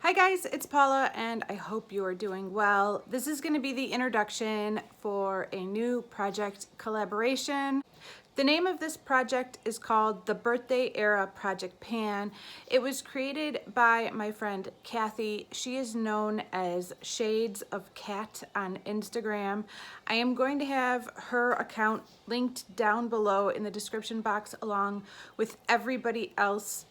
Hi guys, it's Paula and I hope you are doing well. This is going to be the introduction for a new project collaboration. The name of this project is called the Birthday Era Project Pan. It was created by my friend Kathy. She is known as Shades of Cat on Instagram. I am going to have her account linked down below in the description box along with everybody else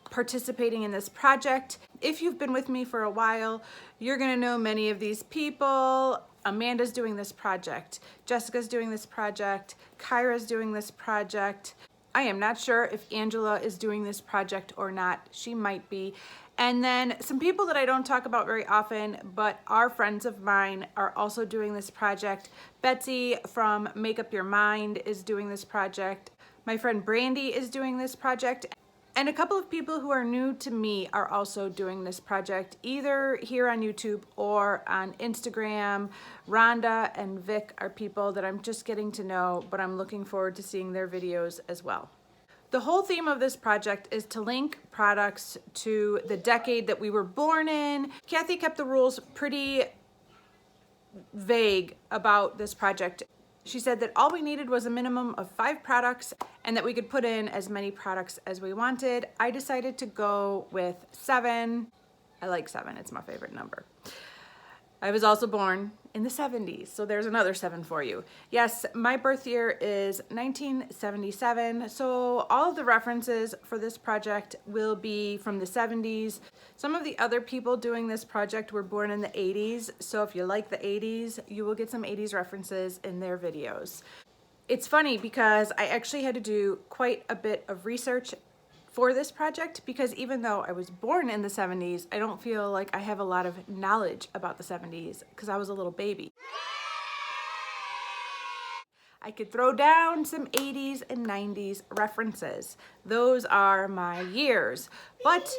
participating in this project. If you've been with me for a while, you're gonna know many of these people. Amanda's doing this project, Jessica's doing this project, Kyra's doing this project. I am not sure if Angela is doing this project or not. She might be. And then some people that I don't talk about very often, but are friends of mine, are also doing this project. Betsy from Make Up Your Mind is doing this project. My friend Brandy is doing this project. And a couple of people who are new to me are also doing this project, either here on YouTube or on Instagram. Rhonda and Vic are people that I'm just getting to know, but I'm looking forward to seeing their videos as well. The whole theme of this project is to link products to the decade that we were born in. Kathy kept the rules pretty vague about this project. She said that all we needed was a minimum of 5 products and that we could put in as many products as we wanted. I decided to go with 7. I like 7, it's my favorite number. I was also born in the 70s, so there's another 7 for you. Yes, my birth year is 1977, so all of the references for this project will be from the 70s. Some of the other people doing this project were born in the 80s, so if you like the 80s, you will get some 80s references in their videos. It's funny because I actually had to do quite a bit of research for this project because even though I was born in the 70s, I don't feel like I have a lot of knowledge about the 70s because I was a little baby. I could throw down some 80s and 90s references. Those are my years, but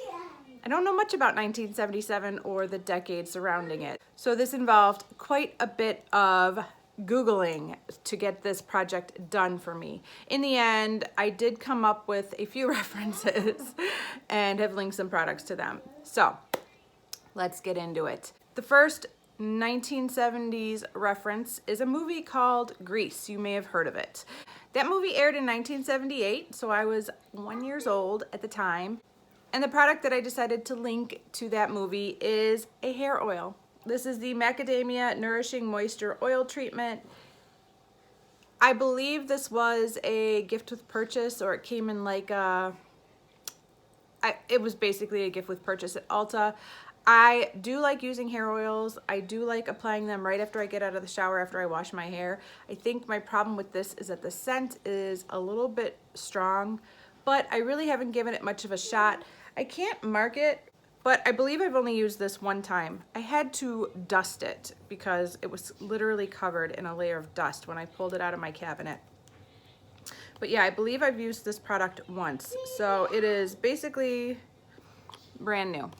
I don't know much about 1977 or the decade surrounding it. So this involved quite a bit of Googling to get this project done for me. In the end, I did come up with a few references and have linked some products to them. So let's get into it. The first 1970s reference is a movie called Grease. You may have heard of it. That movie aired in 1978, so I was 1 year old at the time. And the product that I decided to link to that movie is a hair oil. This is the Macadamia Nourishing Moisture Oil Treatment. I believe this was a gift with purchase, or it came in like it was basically a gift with purchase at Ulta. I do like using hair oils. I do like applying them right after I get out of the shower after I wash my hair. I think my problem with this is that the scent is a little bit strong, but I really haven't given it much of a shot. I can't mark it, but I believe I've only used this one time. I had to dust it because it was literally covered in a layer of dust when I pulled it out of my cabinet. But yeah, I believe I've used this product once. So it is basically brand new.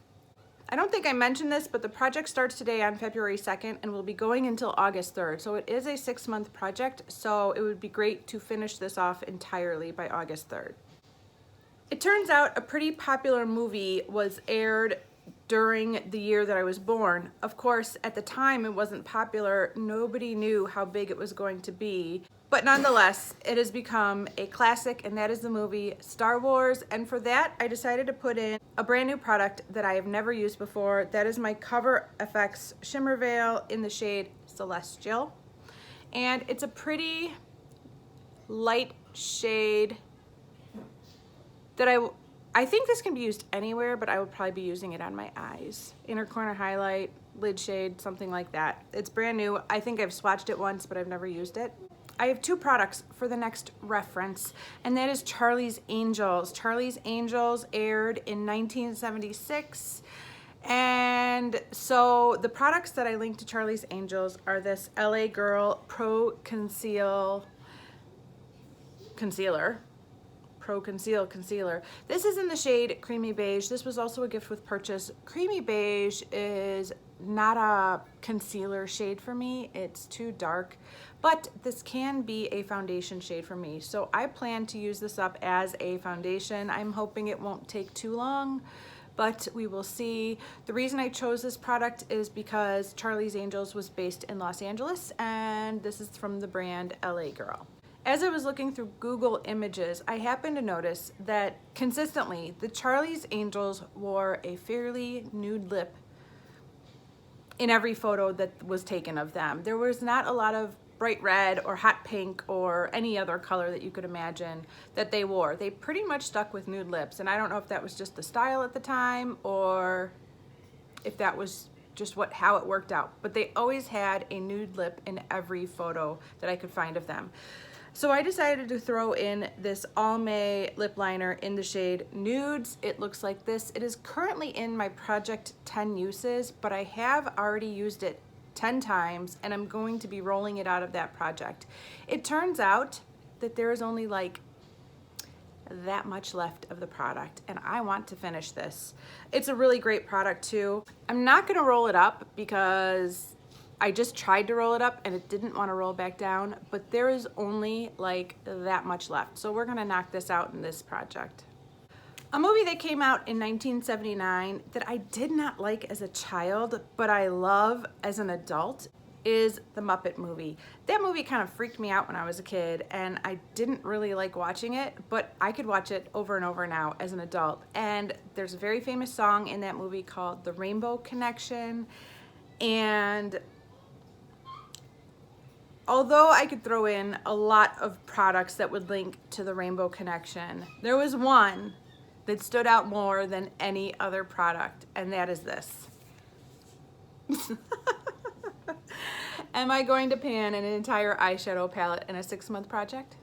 I don't think I mentioned this, but the project starts today on February 2nd and will be going until August 3rd. So it is a 6-month project, so it would be great to finish this off entirely by August 3rd. It turns out a pretty popular movie was aired during the year that I was born. Of course, at the time it wasn't popular. Nobody knew how big it was going to be. But nonetheless, it has become a classic, and that is the movie Star Wars. And for that, I decided to put in a brand new product that I have never used before. That is my Cover FX Shimmer Veil in the shade Celestial. And it's a pretty light shade that I think this can be used anywhere, but I would probably be using it on my eyes. Inner corner highlight, lid shade, something like that. It's brand new. I think I've swatched it once, but I've never used it. I have 2 products for the next reference, and that is Charlie's Angels. Charlie's Angels aired in 1976. And so the products that I linked to Charlie's Angels are this LA Girl Pro Conceal Concealer. Pro Conceal Concealer. This is in the shade Creamy Beige. This was also a gift with purchase. Creamy Beige is not a concealer shade for me. It's too dark, but this can be a foundation shade for me. So I plan to use this up as a foundation. I'm hoping it won't take too long, but we will see. The reason I chose this product is because Charlie's Angels was based in Los Angeles, and this is from the brand LA Girl. As I was looking through Google Images, I happened to notice that consistently the Charlie's Angels wore a fairly nude lip in every photo that was taken of them. There was not a lot of bright red or hot pink or any other color that you could imagine that they wore. They pretty much stuck with nude lips, and I don't know if that was just the style at the time or if that was just how it worked out, but they always had a nude lip in every photo that I could find of them. So I decided to throw in this Almay lip liner in the shade Nudes. It looks like this. It is currently in my Project 10 uses, but I have already used it 10 times, and I'm going to be rolling it out of that project. It turns out that there is only like that much left of the product, and I want to finish this. It's a really great product too. I'm not gonna roll it up because I just tried to roll it up and it didn't want to roll back down, but there is only like that much left. So we're gonna knock this out in this project. A movie that came out in 1979 that I did not like as a child, but I love as an adult is the Muppet movie. That movie kind of freaked me out when I was a kid, and I didn't really like watching it, but I could watch it over and over now as an adult. And there's a very famous song in that movie called The Rainbow Connection, and although I could throw in a lot of products that would link to the Rainbow Connection, there was one that stood out more than any other product, and that is this. Am I going to pan an entire eyeshadow palette in a 6-month project?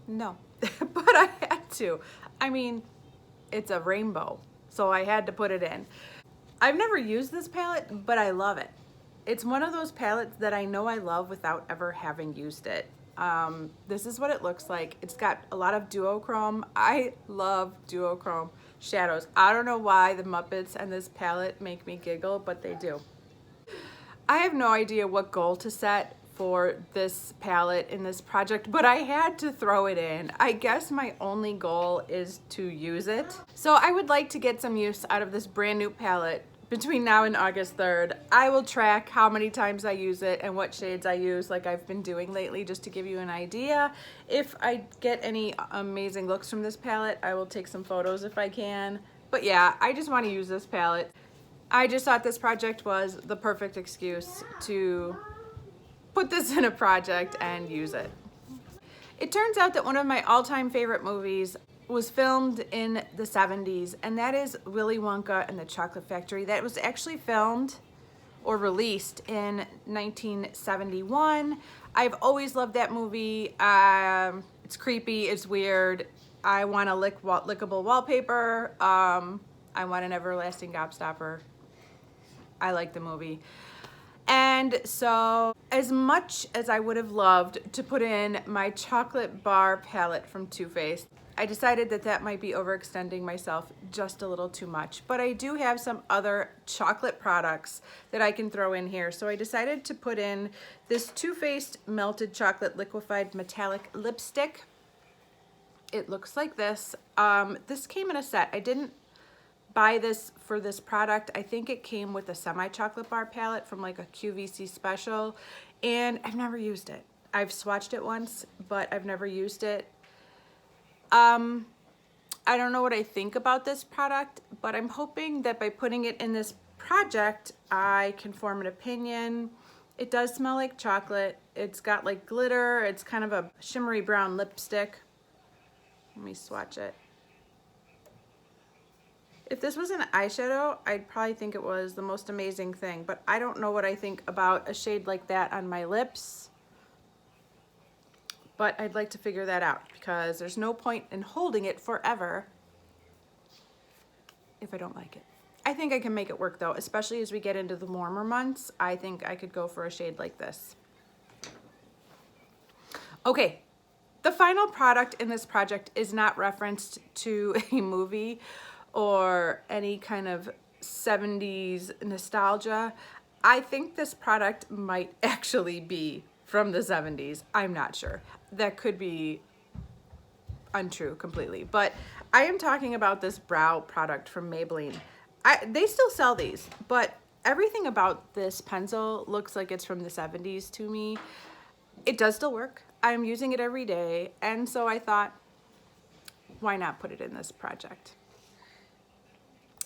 No, but I had to. I mean, it's a rainbow, so I had to put it in. I've never used this palette, but I love it. It's one of those palettes that I know I love without ever having used it. This is what it looks like. It's got a lot of duochrome. I love duochrome shadows. I don't know why the Muppets and this palette make me giggle, but they do. I have no idea what goal to set for this palette in this project, but I had to throw it in. I guess my only goal is to use it. So I would like to get some use out of this brand new palette between now and August 3rd. I will track how many times I use it and what shades I use, like I've been doing lately, just to give you an idea. If I get any amazing looks from this palette, I will take some photos if I can. But yeah, I just want to use this palette. I just thought this project was the perfect excuse to put this in a project and use it. It turns out that one of my all-time favorite movies was filmed in the 70s, and that is Willy Wonka and the Chocolate Factory. That was actually filmed or released in 1971. I've always loved that movie. It's creepy, it's weird. I want a lickable wallpaper. I want an everlasting gobstopper. I like the movie. And so, as much as I would have loved to put in my chocolate bar palette from Too Faced, I decided that that might be overextending myself just a little too much. But I do have some other chocolate products that I can throw in here. So I decided to put in this Too Faced Melted Chocolate Liquefied Metallic Lipstick. It looks like this. This came in a set. I didn't buy this for this product. I think it came with a semi-chocolate bar palette from like a QVC special, and I've never used it. I've swatched it once, but I've never used it. I don't know what I think about this product, but I'm hoping that by putting it in this project, I can form an opinion. It does smell like chocolate. It's got like glitter. It's kind of a shimmery brown lipstick. Let me swatch it. If this was an eyeshadow, I'd probably think it was the most amazing thing, but I don't know what I think about a shade like that on my lips. But I'd like to figure that out because there's no point in holding it forever if I don't like it. I think I can make it work though, especially as we get into the warmer months. I think I could go for a shade like this. Okay, the final product in this project is not referenced to a movie or any kind of 70s nostalgia. I think this product might actually be from the 70s. I'm not sure. That could be untrue completely, but I am talking about this brow product from Maybelline. They still sell these, but everything about this pencil looks like it's from the 70s to me. It does still work. I'm using it every day, and so I thought, why not put it in this project?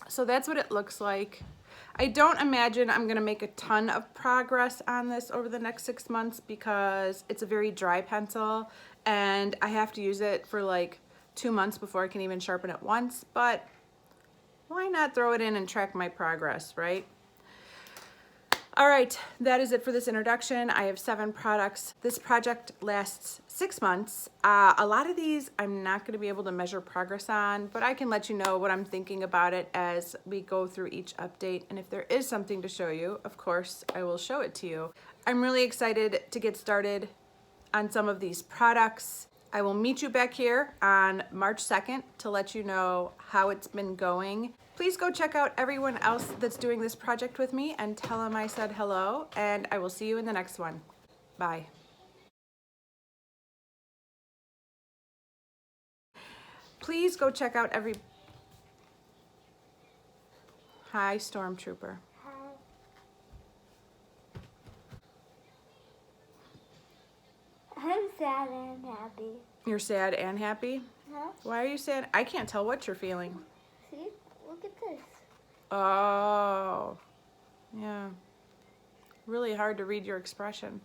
So that's what it looks like. I don't imagine I'm gonna make a ton of progress on this over the next 6 months because it's a very dry pencil and I have to use it for like 2 months before I can even sharpen it once, but why not throw it in and track my progress, right? All right, that is it for this introduction. I have 7 products. This project lasts 6 months. A lot of these I'm not going to be able to measure progress on, but I can let you know what I'm thinking about it as we go through each update. And if there is something to show you, of course, I will show it to you. I'm really excited to get started on some of these products. I will meet you back here on March 2nd to let you know how it's been going. Please go check out everyone else that's doing this project with me and tell them I said hello, and I will see you in the next one. Bye. Please go check out Hi, Stormtrooper. Hi. I'm sad and happy. You're sad and happy? Huh? Why are you sad? I can't tell what you're feeling. See? Look at this. Oh, yeah. Really hard to read your expression.